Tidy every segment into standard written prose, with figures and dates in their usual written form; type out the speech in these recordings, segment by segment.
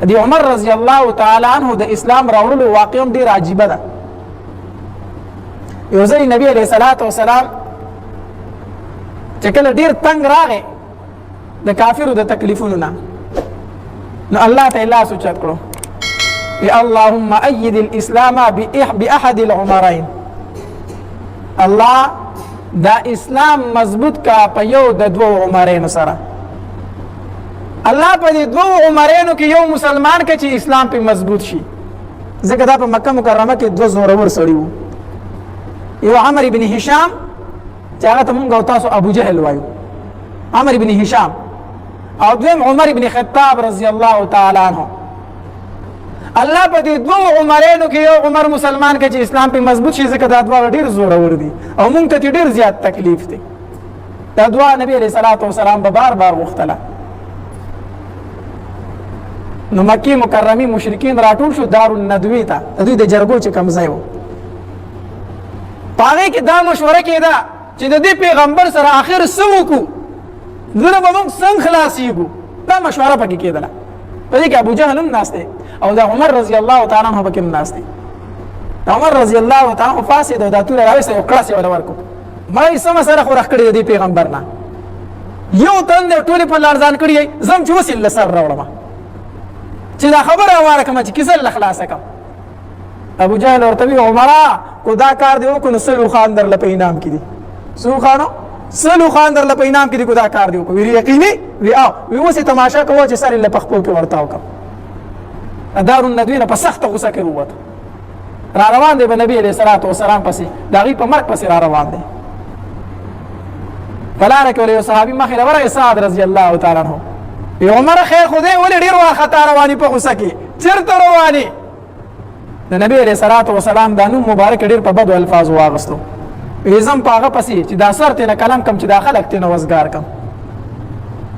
دی عمر رضی الله تعالی عنہ د اسلام راوړلو واقعا ډیر عجیبه ده. یو ځای نبی علیه الصلاۃ والسلام چې کله ډیر تنگ راغی د کافرو د تکلیفونو نه، نو الله ته لاس اوچت کړو، یا اللهم ايد الاسلام باحد العمرين، الله دا اسلام مضبوط کا په یو د دوو عمرینو سره. الله په دې دوو عمرینو کې یو مسلمان کې چې اسلام په مضبوط شي، ځکه دا په مکه مکرمه کې دوه زورور سړي وو، یو عمر بن هشام چې هغه ته مونږ او تاسو ابو جهل وایو، عمر بن هشام، او دویم عمر بن خطاب رضی الله تعالی عنہ. الله په دې دوه عمرینو کې یو عمر مسلمان کې چې اسلام په مضبوط شي، ځکه دا دوه ډیر زورور دي او مونږ ته ډیر زیات تکلیف دی. دا دوه نبی علیہ الصلوۃ والسلام به بار بار غوښتله. نو مکی مکرمی مشرکین راټول شو دار الندوی ته، د دوی د جرګو چې کوم ځای و، په هغې کې دا مشوره کېده چې د دې پیغمبر سره آخر څه وکړو، دونه به موږ څنګه خلاصېږو. دا مشوره پکې کېدله. په دې کې ابو جهل هم ناست دی او دا عمر رضی الله تعالی عنہ پکې هم ناست دی. دا عمر رضی الله تعالی عنہ فاسد او دا توره راویسته یو کړاس یې ورله ورکړو، ما یې څه مسله خو راښ کړې د دې پیغمبر نه، یو تن دی ټولې په لړزان کړي یې، زم چې اوس یې له سر راوړم چې دا خبره واره کړم چې کیسه له خلاصه کړم. ابو جهل ورته وی عمره کو دا کار دی وکړو نو سلو خان درله په انعام کې دي. سلو خانو سلو خان درله په انعام کې دي، کو دا کار دی وکړو. وی یقیني وی او وی اوس یې تماشا کوه چې سر یې له پخپو کې ورته وکړم. دار الندوی نه په سخته غوسه کې ووته، را روان دی به نبي علیه الصلاۃ والسلام پسې، د هغې په مرګ پسې را روان دی. په لاره کې ولې یو صحابي مخې له ورغی، سعد رضی الله تعالی عنہ. وی عمره خیر خو دی ولې ډېر وارخطا روانې په غوسه کې، چېرته روانې؟ د نبي علیه الصلاۃ والسلام دا نوم مبارک ډېر په بدو الفاظو واغستو. وی زم په هغه پسې چې دا سر تېنه قلم کم چې دا خلک تېنه وزګار کم.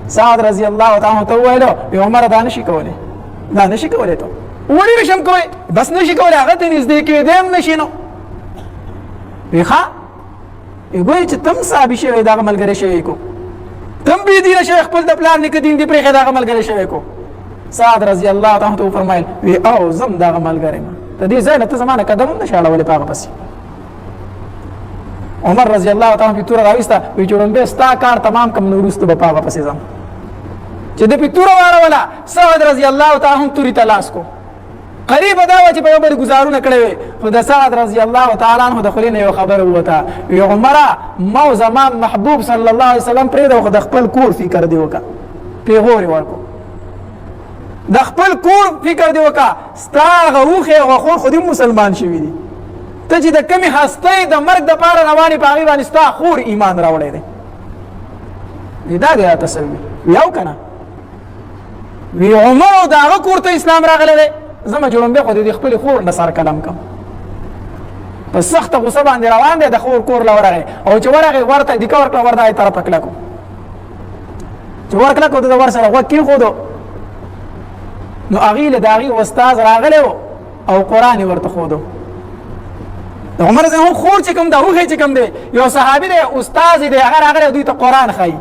سعد رضی الله تعالی عنہ ته وویلو، وی عمره دا نشي کولی، دا نشي کولی، ته ولې نشم کوی؟ بس نشي کولی، هغه ته نږدې کېدی هم نشي. نو وی ښه، وی ګویې چې تم صحابي شوی دغه ملګری شوی کو، تم بېدینه شوی، خپل د پلار نیکه دین دې پرېښی دغه ملګری شوی کو. سعد رضی الله تعالی عنہ ته وفرمایل، وی او زم دغه ملګری یم، د دې ځای نه ته زما نه قدم هم نشې اړولی په هغه پسې. عمر رضی الله تعالی عنہ پې توره راویسته، وی چې ړومبی ستا کار تمام کم نو وروسته به په هغه پسې ځم. چې د پې توره واړوله، سعد رضی الله تعالی عنہ تورې ته لاس کو. قریبه دا وه چې په یو بل ګزارونه کړی وی، خو د سعد رضی الله تعالی عنہ د خولې نه یو خبره ووته، وی عمره ما او زما محبوب صلی الله علیه وسلم پرېږده، خو د خپل کور فکر دې وکړه، پیغور یې ورکړو، د خپل کور فکر دې وکړه، ستا هغه اوښې او غوښور خو دې مسلمان شوي دي، ته چې د کمې هستۍ د مرګ دپاره روانې په هغې باندې ستا خور ایمان راوړی دی. وی دا دی راته سوي، وی او که نه؟ وی عمر او د هغه کور ته اسلام راغلی دی، زما چې ړومبی خو د دې خپلې خور نه سر قلم کړم. په سخته غوسه باندې روان دی، د خور کور له ورغی، او چې ورغی ورته دیکه ورکړه، ور دغې طرفه کلکو، چې ور کلکو د ور سره غوږ کېښودو، نو هغې له د هغې استاذ راغلی و او قرآن یې ورته ښودو. د عمر رضی الله خور چې کوم دی، هوښی چې کوم دی، یو صحابي دی، استاذ یې دی، هغه راغلی دوی ته قرآن ښایي.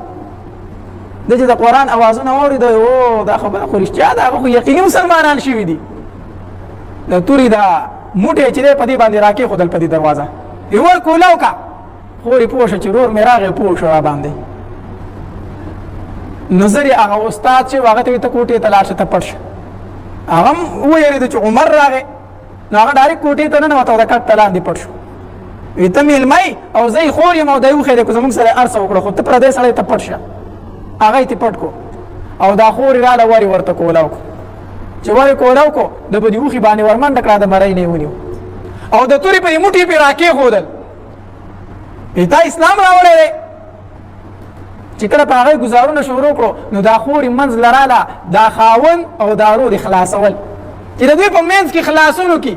د چې د قرآن اوازونه واورېده، او دا خبره خو رښتیا ده، هغه خو یقیني مسلمانان شوي دي. د تورې دا موټی چې دی په دې باندې را کېښودل په دې دروازه، یې ور کولاو که، خور یې پوه شه چې ورور مې راغی، پوه شو راباندې. نظر یې هغه استاد چې و هغه ته وایي ته کوټې ته لاړ شه، ته پټ شه. هغه هم وویرېده چې عمر راغی، نو هغه ډایرکټ کوټې ته ننوته او د کټ ته لاندې پټ شو. وی ته مېلمه یې او زه یې خور یم او دی وښی دی، که زموږ سره یې هر څه وکړه، خو ته پردی سړی ته پټ شه. هغه یې پټ کو او دا خور یې راله ور یې ورته کولاو کو، چې ور یې کولاو کو، د په دې اوښي باندې ورمنډه کړه، د مرۍ نه یې ونیو او د تورې په دې موټي پې را کېښودل. تا اسلام راوړی دی. چې کله په هغې ګزارونه شروع کړو، نو دا خور یې منځ لراله، دا خاوند او دا ورور یې خلاصول، چې د دوی په منځ کې خلاصون وکړي.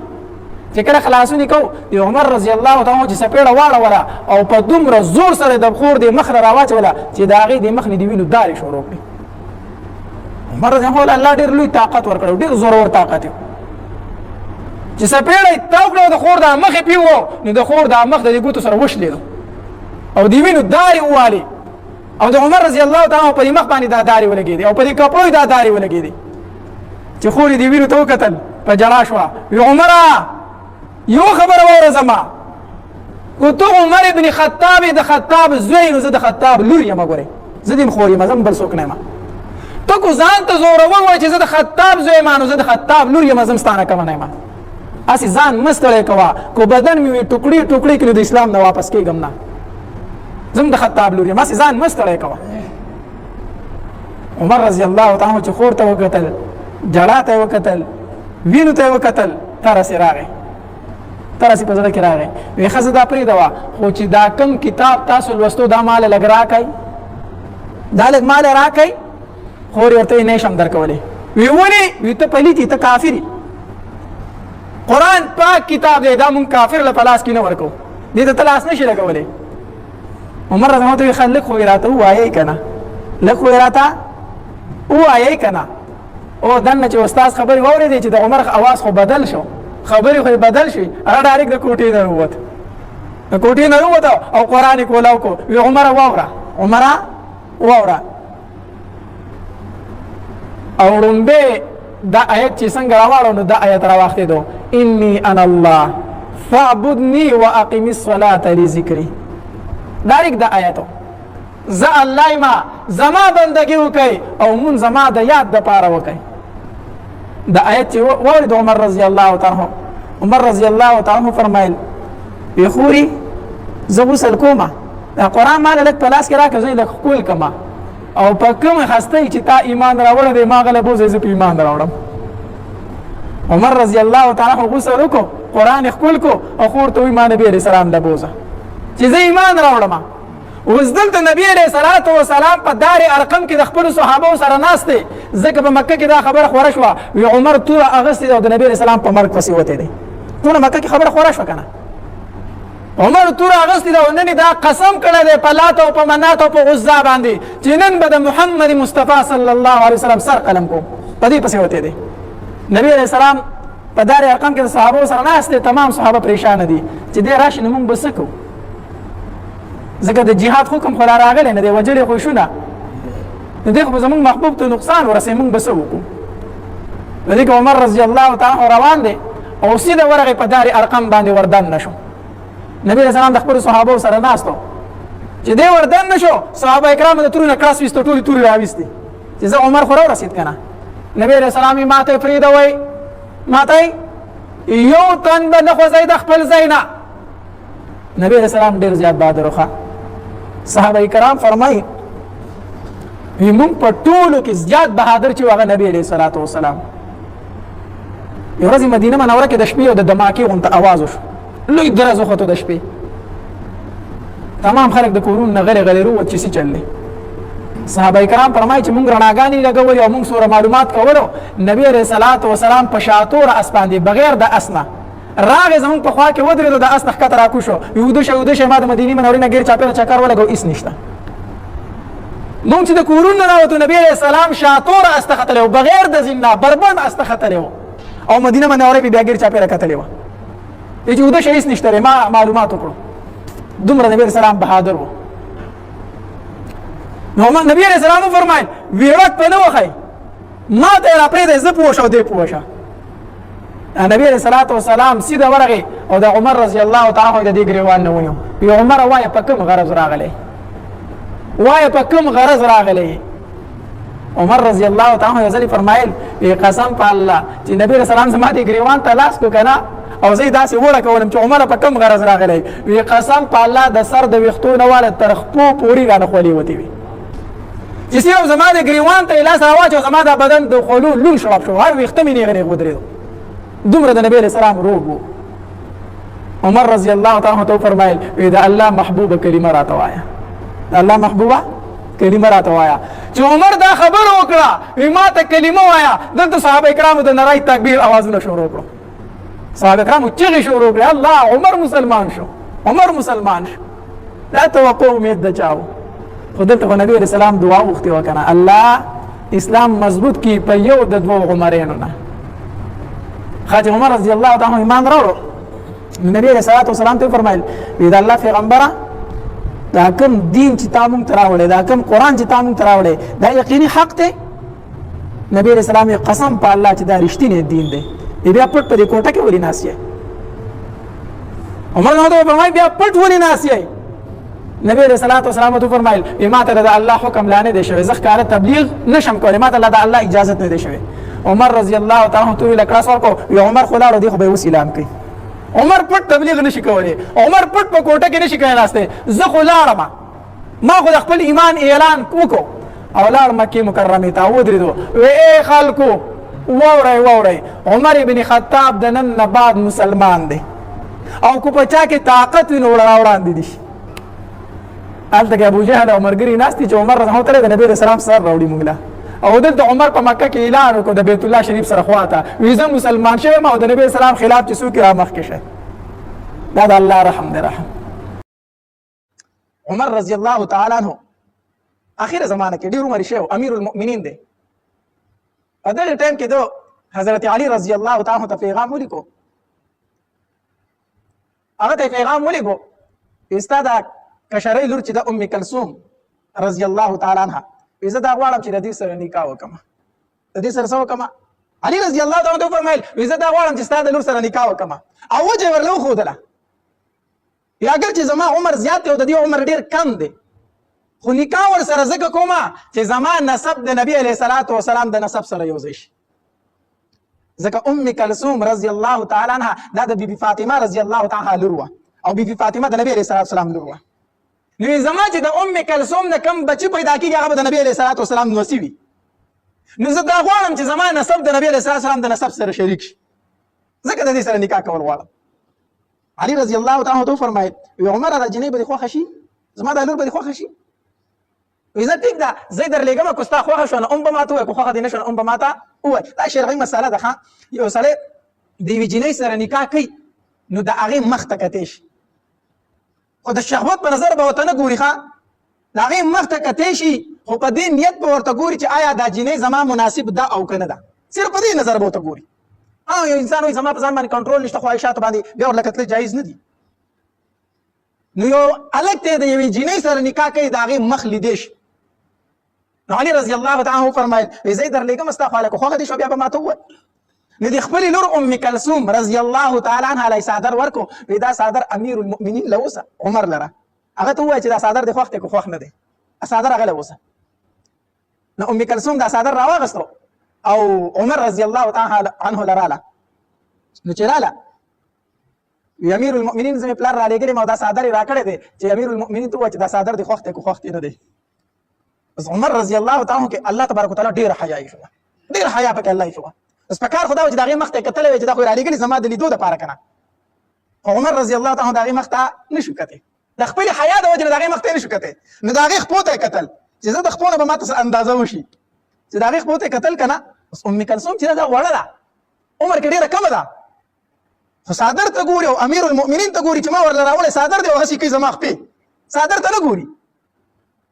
چې کله خلاصون یې کوو، د عمر رضی الله تعالی عنہ چې څپېړه واړوله او په دومره زور سره د خور د مخ نه راواچوله چې د هغې د مخ نه د وینو دارې شروع کړي. عمر رضی الله الله ډېر لوی طاقت ورکړی، ډېر زورور طاقت یې، چې څپېړه یې تاو کړه او د خور د مخ یې پیوو، نو د خور د مخ د دې ګوتو سره وشلېدو او د وینو دارې ووالې، او د عمر رضی الله تعالی عنہ په دې مخ باندې دا دارې ولګېدې او په دې کپړو یې دا دارې ولګېدې. چې خور دې وینو ته وکتل په جړا شوه وی عمره یو خبره واوره زما کو ته عمر ابن خطاب د خطاب زوی نو زه د خطاب لور یم ګورې زه دې خور یم زه بل څوک نه یم ته کو ځان ته زورور وایې چې زه د خطاب زوی یم نو زه د خطاب لور یم زه ستانه کوم نه یم اسی ځان مستړی کوه کو بدن مې ټوکړي ټوکړي کړي د اسلام نه واپس کېږم نه زم د خطاب لور یم اسی ځان مستړی کوه عمر رضی الله تعالی عنہ چې خور ته وکتل جړا ته وکتل وینو ته وکتل ترسې راغی ترسې په زړه کې راغی وی ښځه دا پرېږده وه خو چې دا کم کتاب تاسو لوستو دا مال لږ راکئ دا لږ مال راکئ خور یې ورته نه شم درکولی وی ولې وی ته پلیت ته کافر قرآن پاک کتاب دی دا مونږ کافر له په لاس کې نه ورکو دې ته ته لاس نشي لګولی عمر رضی الله عنه ښه لږ خو یې راته ووایئ که نه لږ خو یې راته ووایئ که نه او دننه چې استاد خبرې واورېدې چې د عمر اواز خو بدل شو خبرې خو بدل شي هغه ډایرکټ د کوټې نه ووت د کوټې نه ووت او قرآن یې کولاو کو وی عمره واوره عمره واوره او ړومبې دا آیت چې څنګه راواړو نو دا آیت راواخېدو انی انا الله فاعبدني واقم الصلاه لذکري ډایرکټ دا آیتو زه الله ما زما بندګي وکي او مون زما د یاد د پاره وکي د آیت وارد عمر رضی الله تعالی عمر رضی الله تعالی فرمایل وی خوري زه غسل کومه دا قرآن مال لک په لاس کې راکړه زه لک کول کما او په کوم خسته چې تا ایمان راوړل دی ما غله بوزه زه په ایمان راوړم عمر رضی الله تعالی غسل وکړو قرآن خپل کو او خور ته ایمان نبی علیہ السلام د بوزه چې زه ایمان راوړم اوس دلته نبی علیہ الصلوۃ والسلام په دار ارقم کې د خپل صحابه سره ناست دي ځکه په مکه کې دا خبره خوره شوه وی عمر تور اغسطی او د نبی علیہ السلام په مرګ پسې وته دی ټول مکه کې خبره خوره شوه کنه عمر تور اغسطی دا نن دا قسم کړی دی په لات او په منات او په عزا باندې چې نن به د محمد مصطفی صلی الله علیه وسلم سر قلم کو په دې پسې وته دی نبی علیہ السلام په دار ارقم کې د صحابه سره ناست دي تمام صحابه پریشان دي چې دې راشي نو موږ بس کو ځکه د جهاد حکم خو را راغلی نه دی وجلې خو شونه نو دی خو به زمونږ محبوب ته نقصان ورسوي موږ به څه وکړو نو دی که عمر رضی الله تعالی روان دی او سیده ورغې په دار ارقم باندې وردن نه شو نبی علیه السلام د خپلو صحابو سره ناست و چې دی وردن نه شو صحابه کرامو د تورو نه کړاس ویستو ټولې تورې راویستې چې زه عمر خو راورسېد که نه نبی علیه السلام یې ماته یې پرېږدوئ ماته یو تن به نه خوځئ د خپل ځای نه نبی علیہ السلام ډیر زیات بہادر وخا صحابه کرام فرمایي موږ په ټولو کې زیات بہادر چې هغه نبی علیہ الصلوۃ والسلام یو ورځ مدینه منوره کې د شپې او د دماکې غونته आवाज وشو لوی درز وخته د شپې تمام خلک د کورونو نه غلې غلې وروت چې څه چللی صحابه کرام فرمایي چې موږ رڼاګانې لګولې او موږ سوره معلومات کولو نبی علیہ الصلوۃ والسلام په شاطور اس باندې بغیر د اسنه راغې زمونږ په خوا کې ودرېدو د اس نه ښکته راکوشو وده شه ما د مدینې منورې نه ګیر چاپېره چکر ولګو هېڅ نشته مونږ چې د کورونو نه راوتو نبي علیه السلام شاطوره اس ته ختلی و بغیر د زین نه بربند اس ته ختلی و او مدینه منورې پې بیا ګیر چاپېره کتلې وه چې وده شه هېڅ نشته ما معلومات وکړو دومره نبي علیه السلام بهادر و نو نبي علیه السلام وفرمایل ویړک په نه وښئ ما ته یې راپرېږدئ زه پوه شه او دی پوه شه نبی علیہ الصلوۃ والسلام سیده ورغی او د عمر رضی الله تعالی عنہ د دې ګریوان نه ونیو وی عمر وایه په کوم غرض راغلی وایه په کوم غرض راغلی عمر رضی الله تعالی عنہ ځلې فرمایل وی قسم په الله چې نبی علیہ السلام زما دې ګریوان ته لاس کو کنه او زه داسې وړه کولم چې عمر په کوم غرض راغلی وی قسم په الله د سر د ویښتو نه واله تر خپو پورې رانه خولې وتې وي چې صرف زما د ګریوان ته یې لاس راواچو زما دا بدن د خولو لون شړپ شو هر ویښته مې نیغ نیغ ودرېدو دومره د نبی علیہ السلام روغ و عمر رضی الله تعالی عنہ فرمایل وی دا الله محبوبه کلمه راته وایه الله محبوبه کلمه راته وایه چې عمر دا خبره وکړه وی ما ته کلمه وایه دلته صحابه کرامو د نری تکبیر اوازونه شروع کړو صحابه کرامو چغې شروع کړې الله عمر مسلمان شو عمر مسلمان شو دا توقع امید د چاو خو دلته خو نبی علیہ السلام دعا وغوښتې وه که نه الله اسلام مضبوط کړي په یو د دوو عمرینو نه خاطر عمر رضی الله تعالی ایمان راوړو نبی علیہ الصلوۃ والسلام ته فرمایل وی دا الله پیغمبره دا کوم دین چې تا مونږ ته راوړی دا کوم قرآن چې تا مونږ ته راوړی دا یقیني حق دی نبی علیہ السلام قسم په الله چې دا رښتینی دین دی بیا پټ په دې کوټه کې ولې ناست یې عمر رضی الله فرمایي بیا پټ ولې ناست یې نبی علیہ الصلوۃ والسلام ته فرمایل ما ته د الله حکم لا نه دی شوی زه ښکاره تبلیغ نشم کولی ما ته د الله اجازه نه دی شوی عمر رضی الله تعالی عنہ ته لکړه سوال کو یو عمر خو لاړو دی خو به اوس اعلان کوي عمر پټ تبلیغ نشي کولی عمر پټ په کوټه کې نشي کولای ناشته زه خو لاړم ما خو د خپل ایمان اعلان وکړو او لاړ مکه مکرمه ته ودرېدو اے خلکو وورئ عمر ابن خطاب د نن نه بعد مسلمان دی او کو په چا کې طاقت وي نو وړاندې دي هلته کې ابو جهل او مرګري ناست دي چې عمر رضی الله تعالی د نبی رسول الله سره راوړي موږ له او دلته عمر په مکه کې اعلان وکړ د بیت الله شریف سره خواته ویزه مسلمان شوی ما او د نبی سلام خلاف چې څوک را مخ کې شه دا د الله رحم دی رحم عمر رضی الله تعالی عنہ اخر زمانه کې ډیر عمر شو امیر المؤمنین دی په دغه ټیم کې دو حضرت علی رضی الله تعالی عنہ ته پیغام ولیکو هغه ته پیغام ولیکو استاد کشرې لور چې د ام کلثوم رضی الله تعالی عنها زه دا غواړم چې د دې سره نکاح وکم د دې سره څه وکم علي رضی الله تعالی عنہ فرمایل زه دا غواړم چې ستاسو د لور سره نکاح وکم او وجه ورله وښودله یا اگر چې زما عمر زیات دی او د دې عمر ډیر کم دی خو نکاح ور سره ځکه کومه چې زما نسب د نبی علیه الصلاۃ والسلام د نسب سره یو ځای شي ځکه ام کلثوم رضی الله تعالی عنها دا د بیبي فاطمه رضی الله تعالی لور وه او بیبي فاطمه د نبی علیه الصلاۃ والسلام لور وه نو زما چې د ام کلثوم نه کم بچی پیدا کیږي هغه د نبی علیه الصلاۃ والسلام نوسی وي نو زه دا غواړم چې زما نسب د نبی علیه الصلاۃ والسلام د نسب سره شریک شي ځکه د دې سره نکاح کول غواړم علي رضی الله تعالی عنہ فرمایي عمر د جنې به خوښ شي زما د لور به خوښ شي اذا ټیک ده زه درلېږم کو ستا خوښ شو نه ام به ماته وای کو خوښ دې نشو ام به ماته وای دا شرعي مسله ده یو سړی د یوې جنۍ سره نکاح کوي نو د هغې مخ ته کتی شي خو د شهوت په نظر به ورته نه ګوري ښه د هغې مخ ته کتی شي خو په دې نیت به ورته ګوري چې آیا دا جنۍ زما مناسب ده او که نه ده صرف په دې نظر به ورته ګوري یو انسان وایي زما په ځان باندې کنټرول نشته خواهشاتو باندې بیا ورله کتل جایز نه دي نو یو هلک دی د یوې جنۍ سره نکاح کوي د هغې مخ لیدی شي نو علي رضی الله تعالی عنہ فرمایل زه یې درلېږم ستا خو هلکه خوښه دې شوه بیا به ماته ووایي نو د خپلې لور ام کلثوم رضی الله تعالی عنها له صادر ورکو دا صادر امیر المؤمنین له اوسه عمر لره هغه ته ووایه چې دا صادر دې خوښ دی که خوښ نه دی صادر هغه له اوسه نو ام کلثوم دا صادر راواغستو او عمر رضی الله تعالی عنه لراله نو چې راله امیر المؤمنین زموږ پلار رالېږلی ما دا صادر یې راکړی دی چې امیر المؤمنین ته ووایه چې دا صادر دې خوښ دی که خوښ دی نه دی بس عمر رضی الله تعالی عنه کې الله تبارک وتعالی ډېره حیا یې شوه ډېر حیا پکې الله یې شوه بس په کار خو دا و چې د هغې مخ ته یې کتلی وی چې دا خو یې رالېږلي زما د لیدو دپاره که نه خو عمر رضی الله تعالی د هغې مخ ته نه شو کتی د خپلې حیا د وجې نه د هغې مخ ته یې نه شو کتی نو د هغې خپو ته یې کتل چې زه د خپو نه به ما ته څه اندازه وشي چې د هغې خپو ته یې کتل که نه بس ام کلثوم چې دا وړه ده عمر کې ډېره کمه ده خو صادر ته ګوري او امیر المؤمنین ته ګوري چې ما ورله راوړی صادر دی او هسې کوي زما خپې صادر ته نه ګوري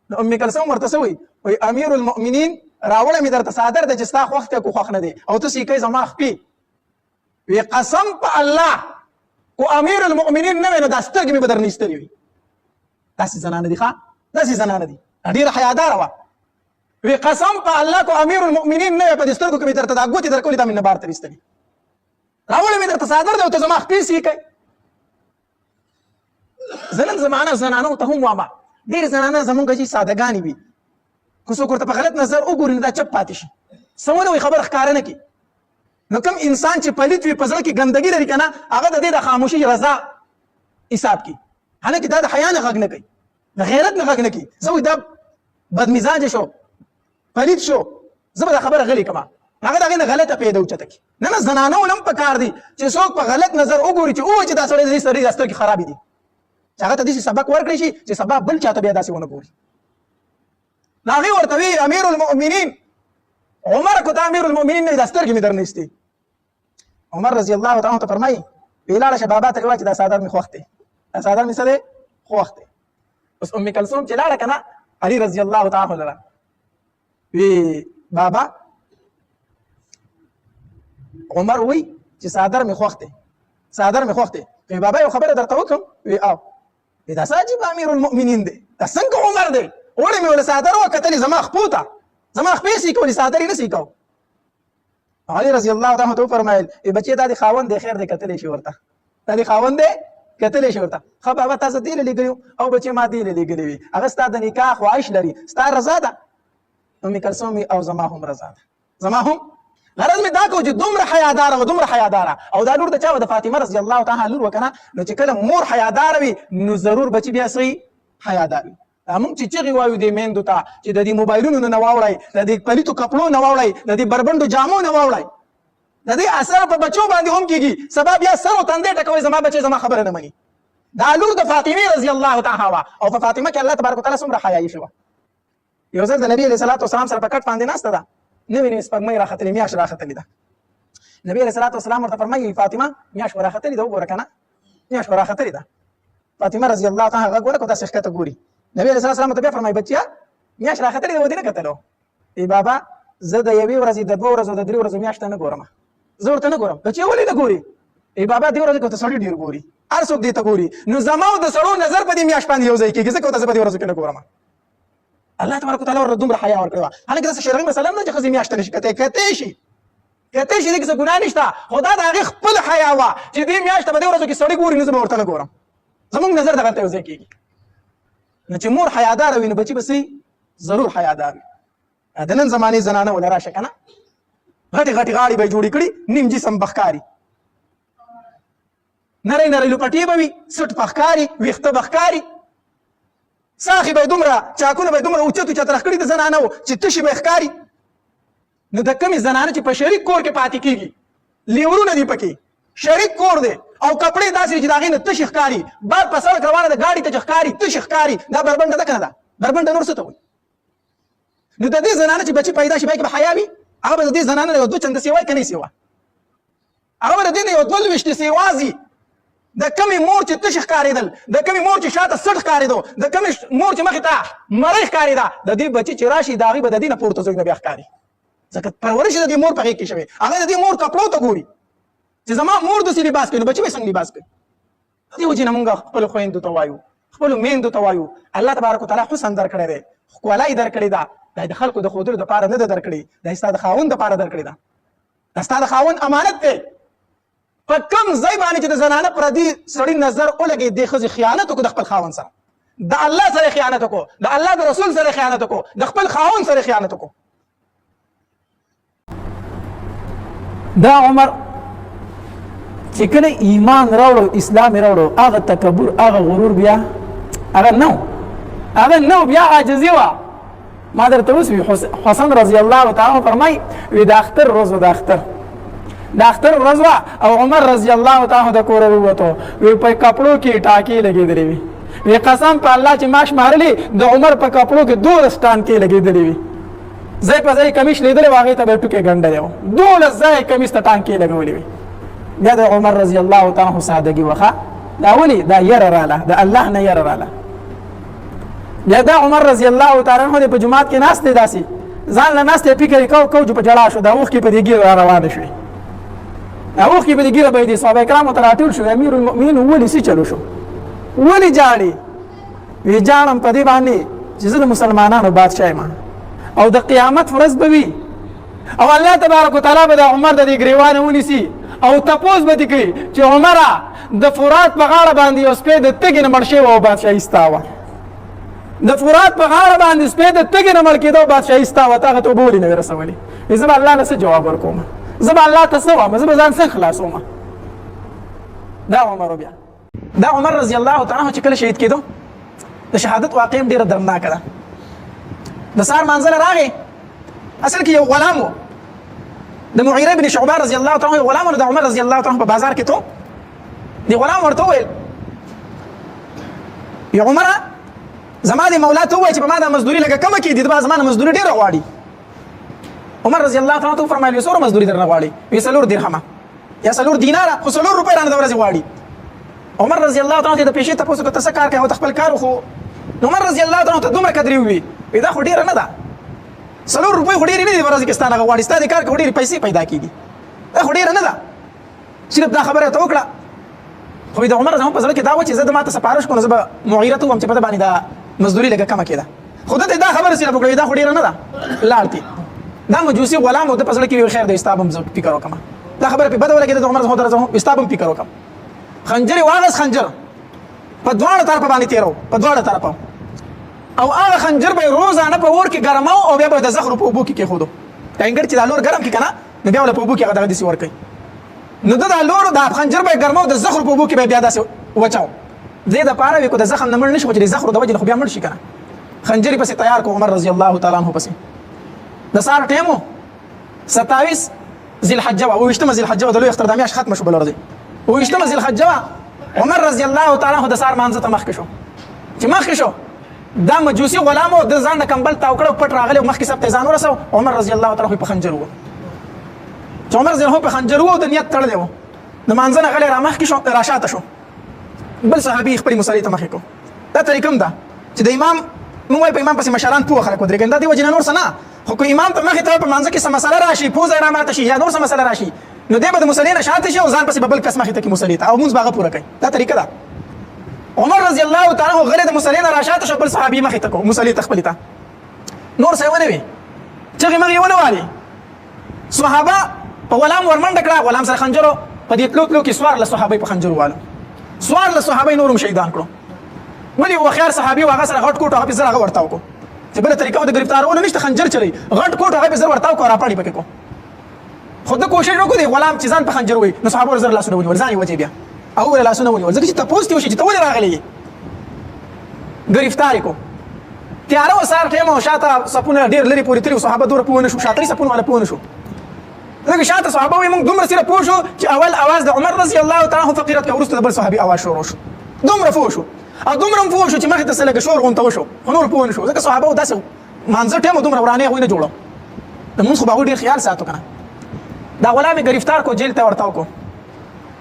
نو ام کلثوم ورته څه وایي امیر المؤمنین راوړی مې درته صادر دی چې ستا خوښ دی که خوښ نه دی او ته سې کوې زما خپې وی قسم په الله کو امیر المؤمنین نه وی نو دا سترګې مې به درنه ایستلې وي داسې زنانه دي ښه داسې زنانه دي ډېره حیاداره وه وی قسم په الله کو امیر المؤمنین نه وی په دې سترګو کې مې درته دا ګوتې درکولې دا مې نه بار تر ایستلې راوړی مې درته صادر دی او ته زما خپې سې کوې زه نن زمانه زنانو ته هم وایم ډېرې زنانه زمونږ چې سادهګانې وي که څوک ورته په غلط نظر وګوري نو دا چپ پاتې شي څه ونه وایي خبره ښکاره نه کړي نو کوم انسان چې پلیت وي په زړه کې ګندګي لري که نه هغه د دې د خاموشي رضا حساب کړي حالانکې دا د حیا نه غږ نه کوي د غیرت نه غږ نه کوي زه وایي دا بدمزاجه شو پلیت شو زه به دا خبره غلې کړم هغه د هغې نه غلطه پیدا اوچته کړي نه نه زنانو نه هم په کار دي چې څوک په غلط نظر وګوري چې ووایي چې دا سړی د دې سړي دا سترګې خرابې دي چې هغه ته داسې سبق ورکړی شي چې سبا بل چاته بیا داسې ونه ګوري نو هغې ورته وی امیر المؤمنین عمر کو ته امیر المؤمنین نه دا سترګې مې درنه ایستې عمر رضی الله تعالی عنہ ته فرمایي وی لاړه شه بابا ته وایه چې دا صادر مې خوښ دی دا صادر مې څه دی خوښ دی اوس ام کلثوم چې لاړه که نه علي رضی الله تعالی عنہ لره وی بابا عمر وی چې صادر مې خوښ دی صادر مې خوښ دی وی بابا یو خبره درته وکړم وی او دا څه عجیب امیر المؤمنین دی دا څنګه عمر دی وړې مې ول صادر وکتلې زما خپو ته زما خپې سې کولې صادر یې نه سې کو علي رضی الله تعالی عنہ فرمایل بچی دا د خاوند د خیر د کتلې شي ورته دا د خاوند د کتلې شي ورته خو بابا تاسو دی لګیو او بچی ما دی لګیلی وي هغه ستاسو د نکاح خواهش لري ستاسو رضا ده ام کلثوم او زما هم رضا ده زما هم غرض می دا کو چې دومره حیادار او دومره حیادار او دا لور د چا د فاطمه رضی الله تعالی لور وکنه نو چې کله مور حیادار وي نو ضرور بچی بیا سي حیادار وي موږ چې چغې وایو د میندو ته چې د دې موبایلونو نه واوړئ د دې پلیتو کپړو نه واوړئ د دې بربنډو جامو نه واوړئ د دې اثر په بچو باندې هم کېږي سبا بیا سر او تندې ټکوي زما بچی زما خبره نه مني دا لور د فاطمه رضی الله تعالی عنها او په فاطمه کې الله تبارک وتعالى څومره حیايي شوه یو ځل د نبی علیه الصلاۃ والسلام سره په کټ باندې ناسته ده نوې سپږمۍ راختلې میاشت راختلې ده نبی علیه الصلاۃ والسلام ورته فرمایي فاطمه میاشت راختلې ده وګوره کنه میاشت راختلې ده فاطمه رضی الله تعالی عنها وګوره کو تاسو ښکته ګوري نبی علیه الصلاۃ والسلام ته بیا فرمایي بچیا میاشت راختلې ده ودی نه کتلو ای بابا زه د یوې ورځې د دوه ورځو د درې ورځو میاشت نه ګورم زه ورته نه ګورم بچیا ولې نه ګوري ای بابا دې ورځې کو ته سړی ډیر ګوري هر څوک دې ته ګوري نو زما او د سړو نظر په دې میاشت باندې یو ځای کېږي ځکه تاسو په دې ورځو کې نه ګورم الله تبارک وتعالى ور دومره حیا ورکړه هغه د شرعي مسله نه چې خزي میاشت نشي کته شي دې څه ګناه نشته خدا دا هغه خپل حیا وا چې دې میاشت په دې ورځو کې سړی ګوري نو زما ورته نه ګورم زموږ نظر دغه ته یو ځای کېږي نو چې مور حیادار وي نو بچي بسې ضرور حیادار وي د نن زمانې زنانه ولا راشه کنه غټي غاړي به جوړې کړي نیم جسم بخکاری نری لوپټې به وي سټ بخکاری ویښته بخکاری ساخي به دومره چاکونه به دومره اوچت ترخ کړي د زنانه چې تشي به ښکاري نو د کمې زنانه چې په شریک کور کې پاتې کېږي لیورونه دي پکې شریک کور دی او کپړې داسې چې د هغې نه تشي ښکاري بار په سړک روانه ده ګاډي ته چې ښکاري تشي ښکاري دا بربنډه ده که نه ده بربنډه نور څه ته وایي نو د دې زنانه چې بچي پیدا شي بیا کې به حیا وي هغه به د دې زنانه نه یو دوه چنده سیوا که نه سیوا هغه به د دې نه یو دوه لوېشتې سیوا ځي د کمې مور چې تش ښکارېدل د کمې مور چې شاته سټ ښکارېدو د کمې مور چې مخې ته مړۍ ښکارېده د دې بچي چې راشي د هغې به د دې نه پورته څوک نه بیا ښکاري ځکه پرورش د دې مور په غېږ کې شوی هغه د دې مور کپړو ته ګوري چې زما مور داسې لباس کوي نو بچي به څنګه لباس کوي دې وجې نه مونږ خپلو خویندو ته وایو خپلو میندو ته وایو الله تبارک وتعالی حسن درکړی دی ښکلا یې درکړې ده دا د خلکو د ښودلو دپاره نه ده درکړې دا ستا د خاوند دپاره درکړې ده دا ستا د خاوند امانت دی په کوم ځای باندې چې د زنانه پردي سړي نظر ولګي دې ښځې خیانت وکړو د خپل خاوند سره د الله سره خیانت وکړو د الله د رسول سره خیانت وکړو د خپل خاوند سره خیانت وکړو دا عمر چې کله ایمان راوړو اسلام راوړو هغه تکبر هغه غرور بیا هغه نو بیا عاجزي وه ما درته اوس وي حسن رضی الله تعالی فرمایي وي د اختر ورځ وه د اختر ورځ وه او عمر رضی الله تعالی د کوره ووتو وي په کپړو کې ټاکې لګېدلې وي وي قسم په الله چې ماش مارلي د عمر په کپړو کې 12 ټانکې لګېدلې وي ځای په ځای کمیش لیدلی و هغې ته به ټوکې ګنډلی و 12 ځای کمیس ته ټانکې لګولې وي بیا د عمر رضی الله تعالی عنه سادګي وخه دا ولې دا یره راله د الله نه یره راله بیا دا عمر رضی الله تعالی عنه په جماعت کې ناست دی داسې ځان له ناست یې فکر یې کوج په جړا شو دا اوښکې په دې ګیره را روانه شوې دا اوښکې په دې ګیره به یې د صحابه کرامو ته راټول شو امیر المؤمنین ولې څه چلو شو ولې جاړې وی جاړم په دې باندې چې زه د مسلمانانو بادشاه یم او د قیامت ورځ به وي او الله تبارک وتعالی به د عمر د دې ګریوانه ونیسي او تپوس به دې کوي چې عمره د فرات په غاړه باندې یو سپی د تږې نه مړ شوی او بادشاهي ستا وه د فرات په غاړه باندې سپی د تږې نه مړ کېده او بادشاهي ستا وه ته هغه ته اوبه ولې نه وې رسولې زه به الله نه څه جواب ورکوم زه به الله ته څه وایم زه به ځان څنګه خلاصوم دا عمر بیا دا عمر رضی الله تعالی عنه چې کله شهید کېدو د شهادت واقع هم ډېره دردناکه ده د سهار منځله راغی اصل کې یو غلام و د معیره بن شعبه رضی الله تعالی عنه غلام و د عمر رضی الله تعالی عنه په بازار کې تو دی غلام ورته وویل یا عمره زما د مولا ته ووایه چې په ما دا مزدوري لږه کمه کړي د به زما نه مزدوري ډېره غواړي عمر رضی الله تعالی عنه ته وفرمایل څومره مزدوري درنه غواړي وی 4 درهمه یا 4 دیناره خو 4 روپۍ رانه د ورځې غواړي عمر رضی الله تعالی عنه د پیسې تپوس وکړه ته څه کار کوې او ته خپل کار خو عمر رضی الله تعالی عنه ته دومره قدرې ووي دا خو ډېره نه ده 4 روپۍ خو ډېرې نه دي ورځې کې ستا نه غواړي ستا د کار کې خو ډېرې پیسې پیدا کېږي دا خو ډېره نه ده صرف دا خبره ته وکړه خو د عمر زما په زړه کې دا و چې زه د ما ته سپارش کوم زه به معیره ته ووایم چې په ده باندې دا مزدوري لږه کمه کېده خو ده ته دا خبره صرف وکړه دا خو ډېره نه ده لاړ دي دا مجوسی غلام او د پسړه کې خیر د استابم ز فکر وکم دا خبره په بده ولګید د عمر زهو درځو استابم فکر وکم خنجر واغس خنجر په دواړه طرف باندې تیرو په دواړه طرف او هغه خنجر به روزانه په ور کې ګرماو او بیا به د زخر په اوبو کې خودو څنګه چې دا لور ګرم کې کنه نو بیا ول په اوبو کې هغه دغه دسی ور کوي نو دا لور دا خنجر به ګرماو د زخر په اوبو کې بیا داسې وچاو دې د پاره وکړه د زخم نه مړ نشي چې زخر د وجه خو بیا مړ شي کنه خنجر پسې تیار کو عمر رضی الله تعالی عنہ پسې د سار ټیمو 27 ذی الحجه او وشتم ذی الحجه د لوی اختر د میاش ختم شو بل ورځ او وشتم ذی الحجه عمر رضی الله تعالی عنہ د سار مانځ ته مخ شو چې مخ شو دا مجوسی غلامو د ځان کمبل تاوکړه پټ راغلی مخ کې سب ته ځان ورسو عمر رضی الله تعالی په خنجر وو چې عمر رضی الله په خنجر وو د نیت تړلی وو د مانځنه غلی را مخ کې شو راشاته شو بل صحابي خپل مصلی ته مخ کو دا طریقم ده چې د امام نو په امام پسې مشران پوه خلک ودرېږي دا دی وجه نور سنا خو کو امام ته مخ ته په مانځ کې سم مسله راشي پوزه را ماته شي یا نور سم مسله راشي نو دی به د مصلی نه شاته شي او ځان پسې بل کس مخ ته کې مصلی ته او موږ باغه پوره کوي دا طریقه ده عمر رضی الله تعالی عنہ غره د مصلی نه راشاته شو بل صحابي مخ ته کو مصلی تخپل ته نور څه ونه وي چې مغي ونه والي صحابه په غلام ورمنډ کړه غلام سره خنجرو په دې تلو کې سوار له صحابه په خنجر والو سوار له صحابه نورم شهیدان کړو ولی و خيار صحابي واغه سره غټ کوټ هغه په زړه ورتاو کو چې بل طریقه د گرفتارولو نشته خنجر چلی غټ کوټ هغه په زړه ورتاو کو را پړی پکې کو خود کوشش وکړو دی غلام چې ځان په خنجر وي نو صحابه زړه لاسونه ونیول ځان یې وځي بیا او لاسونه ونیول ځکه چې تاسو ته وشي چې ته ولې راغلی گرفتار کو تیارو سار ټیمو شاته سپونه ډیر لري پوری تری صحابه دور پونه شو شاطری سپونه ولا پونه شو دغه شاته صحابه وي موږ دومره سره پوه شو چې اول اواز د عمر رضی الله تعالی عنہ فقیرت کې ورسته بل صحابي اواز شروع شو دومره پوه شو او دومره پوه شو چې مخ ته سلګ شور غونته وشو نور پوه نشو ځکه صحابه داسې منځ ټیمو دومره ورانه غوینه جوړو د موږ خو باغ ډیر خیال ساتو کنه دا غلام گرفتار کو جیل ته ورتاو کو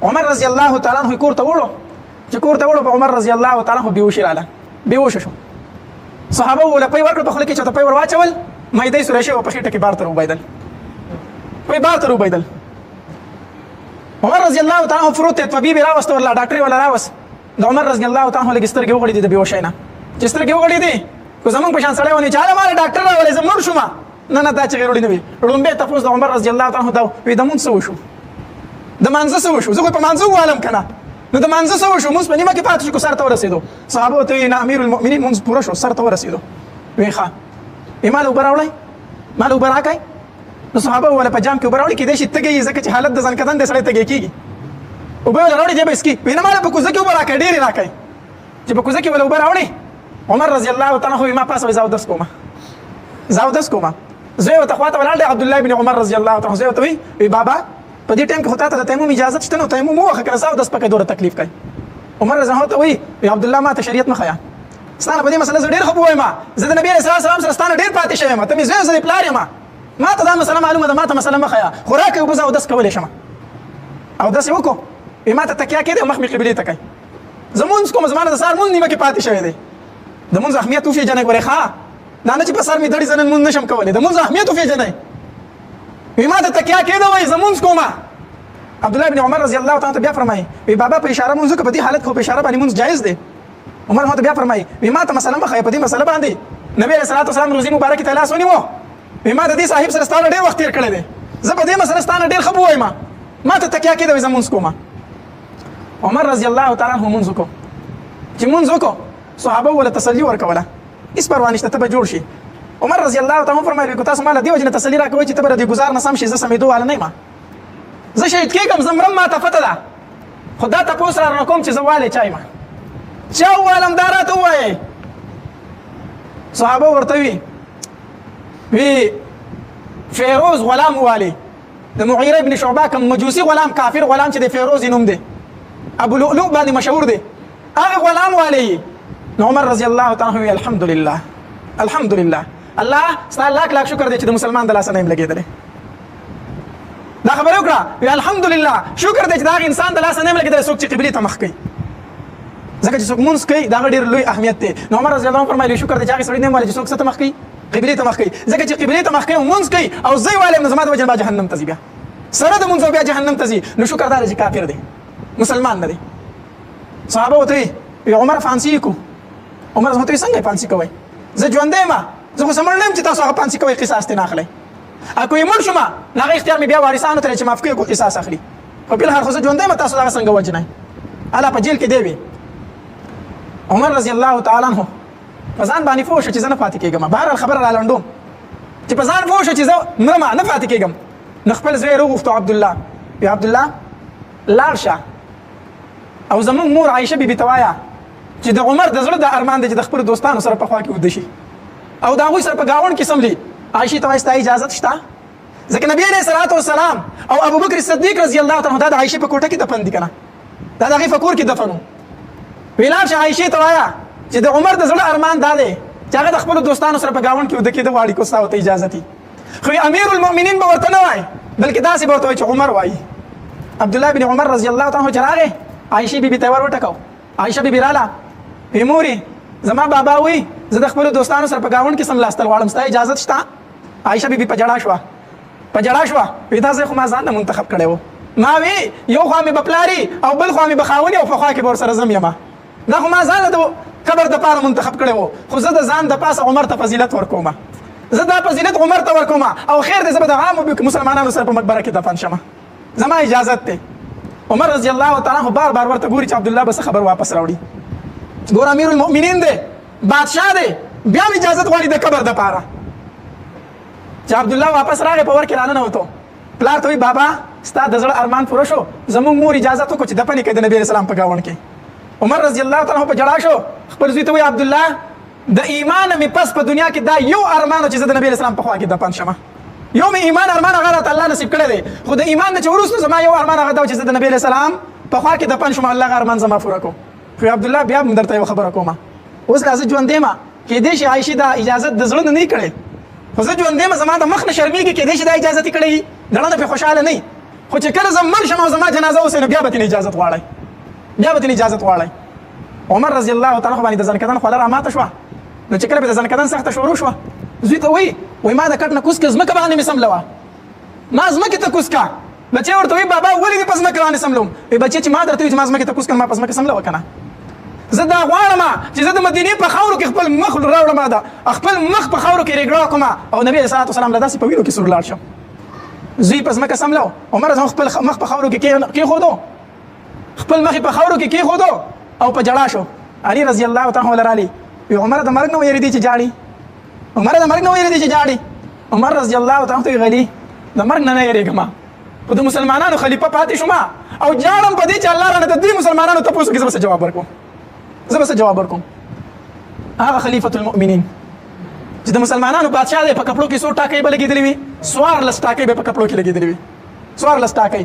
عمر رضی الله تعالی عنہ کور ته وړو چې کور ته وړو په عمر رضی الله تعالی عنہ بیوش رااله بیوش شو صحابه ولا پي ورکړ په خله کې چې ته پي ور واچول مېدې سره شو په خېټه کې بار تر وبایدل په بار تر وبایدل عمر رضی الله تعالی عنہ فروت طبيب راوست ولا ډاکټر ولا راوست د عمر رضی الله تعالی عنہ لګستر کې وغړې د بیوش نه چې ستر کې وغړې دي کو زمون په شان سره ونی چاله مال ډاکټر راولې زمون شوم نه دا چې غوړې نه وي رومبه تاسو د عمر رضی الله تعالی عنہ دا وې د مون سو شو د مانزه سو شو زه په مانزه والم کنه نو د مانزه سو شو موږ په نیمه کې پاتې شو سره ته ورسېدو صحابه ته نه امیر المؤمنین موږ پوره شو سره ته ورسېدو وی ښه ایمال وبراولای مال وبراکای نو صحابه ولا په جام کې وبراولای کې د شي تګي ځکه چې حالت د ځان کدن د سړی تګي کیږي او به ولا وړي جبه اسکی وینه مال په کوزه کې وبراکای ډیر راکای چې په کوزه کې ولا وبراولای عمر رضی الله تعالی عنہ ما پاسه زاو دس کومه زه او تخواته ولال عبد الله بن عمر رضی الله تعالی عنہ زه وی بابا په دې ټیم کې خدای ته تیمم اجازه شته نو تیمم وخه کړه زاو دس پکې دوره تکلیف کوي عمر رضی الله تعالی وی عبد الله ما ته شریعت مخیا ستانه په دې مسله ډېر خبر وایم زه د نبی رسول الله سره ستانه ډېر پاتې شوم ته مې زه پلار یم ما ته دا مسله معلومه ده ما ته مسله مخیا خوراک او بزاو دس کولې شم او دس وکړو ما ته تکیا کېده مخ می قبله تکای زمونږ کوم زمانه د سار مونږ نیمه کې پاتې شوی دی د مونږ اهمیت او فی جنې غره ښا دا نه چې په سر می دړي زنن مونږ نشم کولای د مونږ اهمیت او فی جنې ما ته تکیا کېده وای زمونږ کومه عبد الله بن عمر رضی الله تعالی بیا فرمایي وی بابا په اشاره مونږ په دې حالت خو په اشاره باندې مونږ جایز دی عمر هغه بیا فرمایي وی ما ته مثلا مخه په دې مسله باندې نبی رسول الله صلی الله علیه وسلم مبارک تعالی سونی وو وی ما د دې صاحب سره ستاره ډېر وخت تیر کړی دی زه په دې مسله ستانه ډېر خبر وایم ما ته تکیا کېده وای زمونږ کومه عمر رضی الله تعالی عنہ مونږ کو چې مونږ کو صحابه ولا تسلی ورکوله اس پروا نشته ته به جوړ شي عمر رضی الله تعالی عنہ فرمایي کو تاسو مال دی وجنه تسلی راکوي چې ته به دې گزار نه سم شي زه سمېدو والا نه ما زه شهید کېږم زمرم ما ته پته ده خدا ته پوس را کوم چې زه والي چای ما چا والم دارات وایي صحابه ورته وی فیروز غلام والی د معیره ابن شعبه کوم مجوسی غلام کافر غلام چې د فیروز نوم دی ابو لؤلؤ باندې مشهور دی هغه غلام والی نو عمر رضی الله تعالی عنہ الحمدلله الحمدلله الله ستاسو لاک شکر دی چې د مسلمان د لاس نه لګیدل دا خبره وکړه الحمدلله شکر دی چې دا انسان د لاس نه لګیدل څوک چې قبله ته مخ کوي ځکه چې څوک مونږ کوي دا ډېر لوی اهمیت دی نو عمر رضی الله عنه فرمایي شکر دی چې هغه سړی نه مال چې څوک ست مخ کوي قبله ته مخ کوي ځکه چې قبله ته مخ کوي مونږ کوي او زوی والم زما د وجه به جهنم ته ځي بیا سره د مونږ بیا جهنم ته ځي نو شکر دا چې کافر دی مسلمان نه دی صحابه وته عمر فانسی کو عمر زما ته څنګه فانسی کوي زه ژوندې ما زه خو سمړم چې تاسو هغه فانسی کوي قصاص ته نه اخلي اكو یې مړ شوم هغه اختیار مې بیا وارثانو ته چې معاف کړي کو قصاص اخلي خو بل هر خو زه ژوندی یم تاسو دغه څنګه وجنئ الا په جیل کې دی وي عمر رضی الله تعالی عنه په ځان باندې پوه شو چې زه نه پاتې کېږم بهرحال خبره را لنډوم چې په ځان پوه شو چې زه مرمه نه پاتې کېږم نو خپل زوی یې راوغوښتو عبدالله وی عبدالله لاړ شه او زمونږ مور عایشه بیبي ته وایه چې د عمر د زړه د ارمان دی چې د خپلو دوستانو سره په خوا کې وده شي او د هغوی سره په ګاونډ کې څملي عایشې ته وایي ستا اجازت شته ځکه نبي علیه الصلاة والسلام او ابوبکر صدیق رضی الله تعالی دا د عایشې په کوټه کې دفن دي که نه دا د هغې په کور کې دفن و وی لاړ شه عایشې ته وایه چې د عمر د زړه ارمان دا دی چې هغه د خپلو دوستانو سره په ګاونډ کې وده کېده غواړي که ستا ورته اجازت وي خو امیر المؤمنین به ورته نه وایي بلکې داسې به ورته وایي چې عمر وایي عبدالله بن عمر رضی الله تعالی عنه چې راغی عایشې بیبي ته یې ور وټکو عایشه بیبي راله وی مورې زما بابا وی زه د خپلو دوستانو سره په ګاونډ کې سملاستل غواړم ستا اجازت شته عایشه بیبي په ژړا شوه وی دا ځای خو ما ځان نه منتخب کړی و ما وی یو خوا مې به پلاري او بل خوا مې به خاوني او په خوا کې به ورسره ځم یمه دا خو ما ځان د قبر دپاره منتخب کړی و خو زه د ځان د پاسه عمر ته فضیلت ورکوم زه دا فضیلت عمر ته ورکوم او خیر دی زه به د عامو مسلمانانو سره په مقبره کې دفن شمه زما اجازت دی عمر رضی الله تعالی عنہ بار بار ورته ګوري چې عبدالله به څه خبر واپس راوړي ګور امیر المؤمنین دی بادشاه دی بیا هم اجازت غواړي د قبر دپاره چې عبدالله واپس راغی په ور کې راننوتو پلار ته وایي بابا ستا د زړه ارمان پوره شو زموږ مور اجازت وکړو چې دفن یې کړي د نبي علیه السلام په ګاونډ کې عمر رضی الله تعالی عنہ په ژړا شو خپل زوی ته وایي عبدالله د ایمان مې پس په دنیا کې دا یو ارمان چې زه د نبي علیه السلام په خوا کې دفن شمه یو مې ایمان ارمان هغه راته الله نصیب کړی دی خو د ایمان نه چې وروسته زما یو ارمان هغه دا چې زه د نبي علیه السلام په خوا کې دفن شوم الله هغه ارمان زما پوره کړو خو عبدالله بیا هم درته یوه خبره کوم اوس که زه ژوندی یم کېدای شي عایشې دا اجازت د زړه نه نه کړی خو زه ژوندی یم زما د مخ نه شرمېږي کېدای شي دا اجازت یې کړی وي زړه نه پرې خوشحاله نه خو چې کله زه مړ شم او زما جنازه اوسئ نو بیا به ترې اجازت غواړئ عمر رضی الله تعالی عنہ باندې د زنکدن خوله راماته شوه نو چې کله به د زنکدن سخته شروع شوه زوی ته وایي ما د کټ نه کوس کړه ځمکه باندې مې سملوه ما ځمکې ته کوس کړه بچی ورته وایي بابا ولې دې په ځمکه باندې سملوم وایي بچی چې ما درته وایي چې ما ځمکې ته کوس کړم ما په ځمکه سملوه که نه زه دا غواړم چې زه د مدینې په خاورو کې خپل مخ راوړم خپل مخ په خاورو کې ریګړه کړم او نبي علیه الصلاة والسلام له داسې په وینو کې سور لاړ شم زوی په ځمکه سملو عمر زما خپل مخ په خاورو کې کېښودو خپل مخ په خاورو کې کېښودو او په ژړا شو علي رضی الله تعالی عنہ رالي وی عمر د مرګ نه ویریدي چې جاړي عمر رضی الله تعالی عنہ غلی د مرګ نه یریږم خو د مسلمانانو خلیفہ پاتې شوم او جاړم په دې چې الله رانه د دې مسلمانانو تپوس کې زه جواب ورکوم هغه خلیفۃ المؤمنین چې د مسلمانانو بادشاہ دی په کپړو کې څو ټاکۍ به لګېدلې وي 14 ټاکۍ به په کپړو کې لګېدلې وي 14 ټاکۍ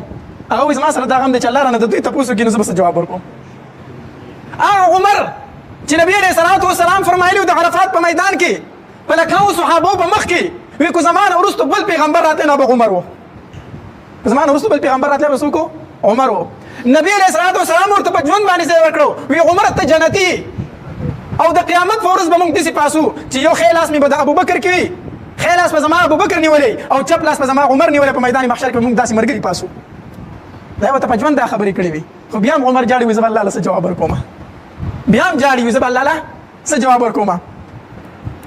هغه وایي زما سره دا غم دی چې الله رانه د دوی تپوس وکړي نو زه به جواب ورکوم عمر چې نبی علیه الصلاة والسلام فرمایلی د عرفات په میدان کې په لکهو صحابو په مخ کې وی کو زمانه وروسته بل پیغمبر راتلی نو به عمر و زمانه وروسته بل پیغمبر راتلی به څوک و عمر و نبی علیه الصلاة والسلام ورته په ژوند باندې ځای ورکړو وی عمر ته جنتي او د قیامت په ورځ به موږ داسې پاسو چې یو ښی لاس مې به د ابوبکر کې وي ښی لاس به زما ابوبکر نیولی او چپ لاس به زما عمر نیولی په میدان محشر کې به موږ داسې ملګري پاسو دا یې ورته په ژوند دا خبرې کړې وي خو بیا هم عمر جاړي وي زه به الله له څه جواب ورکوم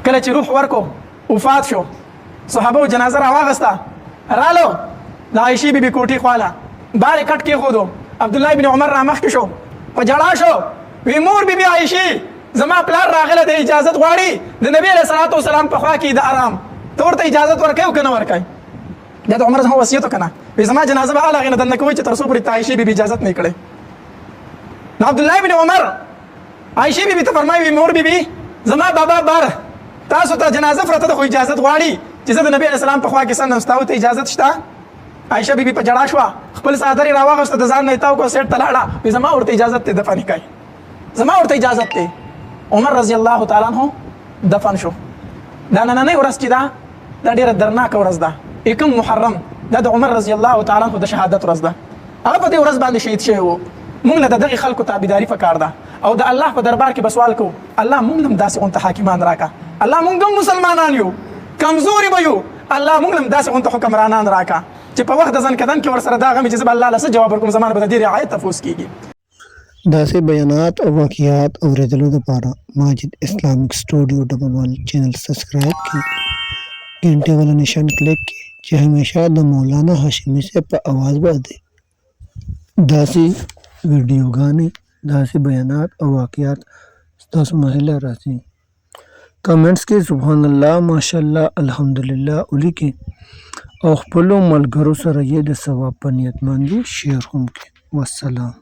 کله چې روح ورکو وفات شو صحابو جنازه راواغسته رالو د عایشې بیبي کوټې خواله بارې کټ کېښودو عبدالله بن عمر را مخکې شو په ژړا شو وی مور بیبي عایشې زما پلار راغله د اجازت غواړي د نبي علیه الصلاة والسلام په خوا کې د آرام ته ورته اجازت ورکوې او که نه ورکوې دا د عمر زما وصیت وکړه وی زما جنازه به هغې نه دننه کوئ چې تر څو پورې ته عایشې بیبي اجازت نه یې کړی نو عبدالله بن عمر عایشې بیبي ته فرمایي وی مور بیبي زما بابا بار تاسو ته جنازه پرته ده خو اجازت غواړي چې زه د نبي علیه السلام په خوا کې سندم ستا ته اجازت شته عایشه بیبي په ژړا شوه خپل څادر یې راواغوسته د ځان نه یې تاو کړه سیټ ته لاړه وی زما ورته اجازت دی دفن یې کوي زما ورته اجازت دی عمر رضی الله تعالی عنہ دفن شو دا نننۍ ورځ چې ده دا ډېره درناکه ورځ ده 1 محرم دا د عمر رضی الله تعالی عنہ د شهادت ورځ ده هغه په دې ورځ باندې شهید شوی و موږ له د دغې خلکو تابعداري پکار ده او د الله په دربار کې به سوال کوو الله موږ هم داسې غونته حاکمان راکړه الله موږ هم مسلمانان یو کمزوري به یو الله موږ هم داسې غونته حکمرانان راکړه چې په وخت د ځنکدن کې ورسره دا غم چې زه به الله له څه جواب ورکوم زما نه به د دې رعایت تفوس کېږي داسې بیانات او واقعات اورېدلو دپاره ماجد اسلامیک سټوډیو 11 چینل سبسکرایب کړئ ګنټې والا نشان کلیک کړئ چې چې همیشه د مولانا هاشمي صاحب په اواز باندې داسې ویډیوګانې داسې بیانات او واقعات ستاسو مهله راځي. کمنټس کې سبحان الله ماشاءالله الحمدلله ولیکئ او خپلو ملګرو سره یې د ثواب په نیت باندې شیر هم کړئ. والسلام.